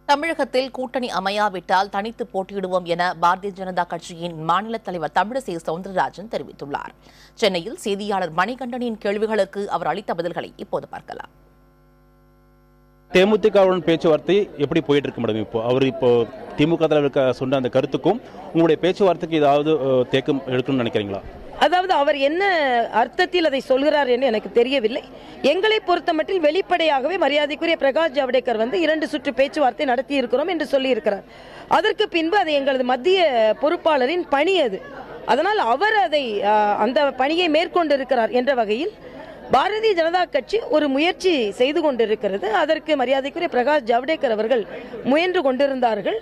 தமிழகத்தில் கூட்டணி அமையாவிட்டால் தனித்து போட்டியிடுவோம் என பாரதிய ஜனதா கட்சியின் மாநில தலைவர் தமிழிசை சவுந்தரராஜன் தெரிவித்துள்ளார். சென்னையில் செய்தியாளர் மணிகண்டனின் கேள்விகளுக்கு அவர் அளித்த பதில்களை இப்போது பார்க்கலாம். தேமுதிகவுடன் பேச்சுவார்த்தை எப்படி போயிட்டு இருக்கு மேடம்? இப்போ திமுக தலைவருக்கு சொன்ன அந்த கருத்துக்கும் உங்களுடைய பேச்சுவார்த்தைக்கு ஏதாவது தேக்கம் எடுக்கணும்னு நினைக்கிறீங்களா? அதாவது அவர் என்ன அர்த்தத்தில் அதை சொல்கிறார் என்று எனக்கு தெரியவில்லை. எங்களை பொறுத்தமட்டில் வெளிப்படையாகவே மரியாதைக்குரிய பிரகாஷ் ஜவடேகர் 2 சுற்று பேச்சுவார்த்தை நடத்தி இருக்கிறோம் என்று சொல்லி இருக்கிறார். அதற்கு பின்பு அது எங்களது மத்திய பொறுப்பாளரின் பணி அது. அதனால் அவர் அந்த பணியை மேற்கொண்டிருக்கிறார் என்ற வகையில் பாரதிய ஜனதா கட்சி ஒரு முயற்சி செய்து கொண்டிருக்கிறது. அதற்கு மரியாதைக்குரிய பிரகாஷ் ஜவடேகர் அவர்கள் முயன்று கொண்டிருந்தார்கள்.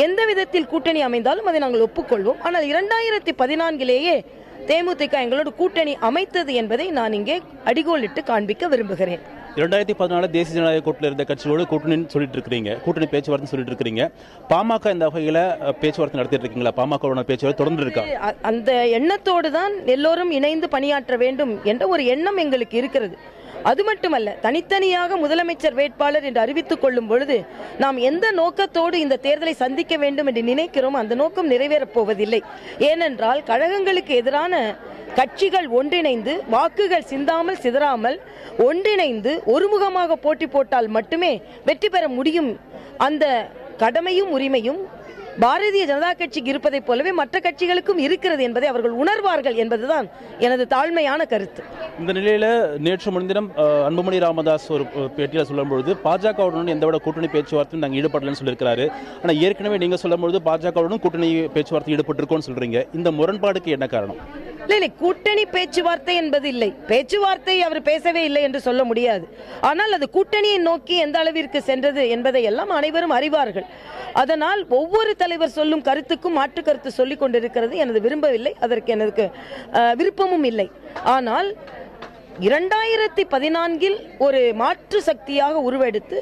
எந்த விதத்தில் கூட்டணி அமைந்தாலும் அதை நாங்கள் ஒப்புக்கொள்வோம். ஆனால் 2014 தேமுதிக எங்களோட கூட்டணி அமைத்தது என்பதை நான் இங்கே அடிகோலிட்டு காண்பிக்க விரும்புகிறேன். 2014 தேசிய ஜனநாயக கூட்டணியில் இருந்த கட்சியோடு கூட்டணி பேச்சுவார்த்தை சொல்லிட்டு இருக்கிறீங்க. பாமக இந்த வகையில் பேச்சுவார்த்தை நடத்திட்டு இருக்கீங்களா? பாமக பேச்சுவார்த்தை தொடர்ந்து இருக்கா? அந்த எண்ணத்தோடு தான் எல்லோரும் இணைந்து பணியாற்ற வேண்டும் என்ற ஒரு எண்ணம் எங்களுக்கு இருக்கிறது. அது மட்டுமல்ல, தனித்தனியாக முதலமைச்சர் வேட்பாளர் என்று அறிவித்துக் கொள்ளும் பொழுது நாம் எந்த நோக்கத்தோடு இந்த தேர்தலை சந்திக்க வேண்டும் என்று நினைக்கிறோம் அந்த நோக்கம் நிறைவேறப் போவதில்லை. ஏனென்றால் கழகங்களுக்கு எதிரான கட்சிகள் ஒன்றிணைந்து வாக்குகள் சிந்தாமல் சிதறாமல் ஒன்றிணைந்து ஒருமுகமாக போட்டி போட்டால் மட்டுமே வெற்றி பெற முடியும். அந்த கடமையும் உரிமையும் பாரதிய ஜனதா கட்சிக்கு இருப்பதைப் போலவே மற்ற கட்சிகளுக்கும் இருக்கிறது என்பதை அவர்கள் உணர்வார்கள் என்பதுதான் எனது தாழ்மையான கருத்து. இந்த நிலையில நேற்று முன்தினம் அன்புமணி ராமதாஸ் ஒரு பேட்டியில் சொல்லும்பொழுது பாஜகவுடன் எந்தவித கூட்டணி பேச்சுவார்த்தையும் நாங்கள் ஈடுபடலன்னு சொல்லியிருக்கிறாரு. ஆனால் ஏற்கனவே நீங்க சொல்லும்பொழுது பாஜகவுடன் கூட்டணி பேச்சுவார்த்தை ஈடுபட்டிருக்கோம்னு சொல்றீங்க. இந்த முரண்பாடுக்கு என்ன காரணம்? இல்லை, கூட்டணி பேச்சுவார்த்தை என்பது இல்லை. பேச்சுவார்த்தை அவர் பேசவே இல்லை என்று சொல்ல முடியாது. ஆனால் அது கூட்டணியை நோக்கி எந்த அளவிற்கு சென்றது என்பதை எல்லாம் அனைவரும் அறிவார்கள். அதனால் ஒவ்வொரு தலைவர் சொல்லும் கருத்துக்கும் மாற்று கருத்து சொல்லிக் கொண்டிருக்கிறது எனது விரும்பவில்லை. அதற்கு எனக்கு விருப்பமும் இல்லை. ஆனால் 2014 ஒரு மாற்று சக்தியாக உருவெடுத்து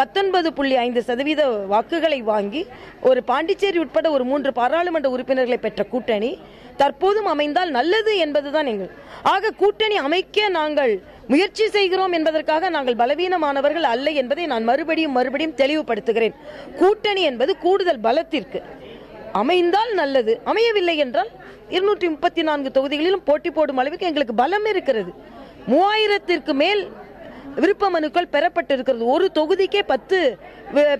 19.5% வாக்குகளை வாங்கி ஒரு பாண்டிச்சேரி உட்பட ஒரு 3 பாராளுமன்ற உறுப்பினர்களை பெற்ற கூட்டணி தற்போதும் அமைந்தால் நல்லது என்பதுதான் எங்கள். ஆக கூட்டணி அமைக்க நாங்கள் முயற்சி செய்கிறோம் என்பதற்காக நாங்கள் பலவீனமானவர்கள் அல்ல என்பதை நான் மறுபடியும் தெளிவுபடுத்துகிறேன். கூட்டணி என்பது கூடுதல் பலத்திற்கு அமைந்தால் நல்லது, அமையவில்லை என்றால் 234 தொகுதிகளிலும் போட்டி போடும் அளவுக்கு எங்களுக்கு பலம் இருக்கிறது. 3000ற்கு மேல் விருப்ப மனுக்கள் பெறப்பட்டிருக்கிறது. ஒரு தொகுதிக்கே 10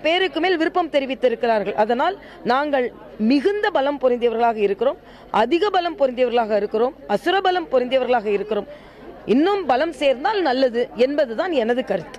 பேருக்கு மேல் விருப்பம் தெரிவித்திருக்கிறார்கள். அதனால் நாங்கள் மிகுந்த பலம் பொருந்தியவர்களாக இருக்கிறோம், அதிக பலம் பொருந்தியவர்களாக இருக்கிறோம், அசுர பலம் பொருந்தியவர்களாக இருக்கிறோம். இன்னும் பலம் சேர்ந்தால் நல்லது என்பதுதான் எனது கருத்து.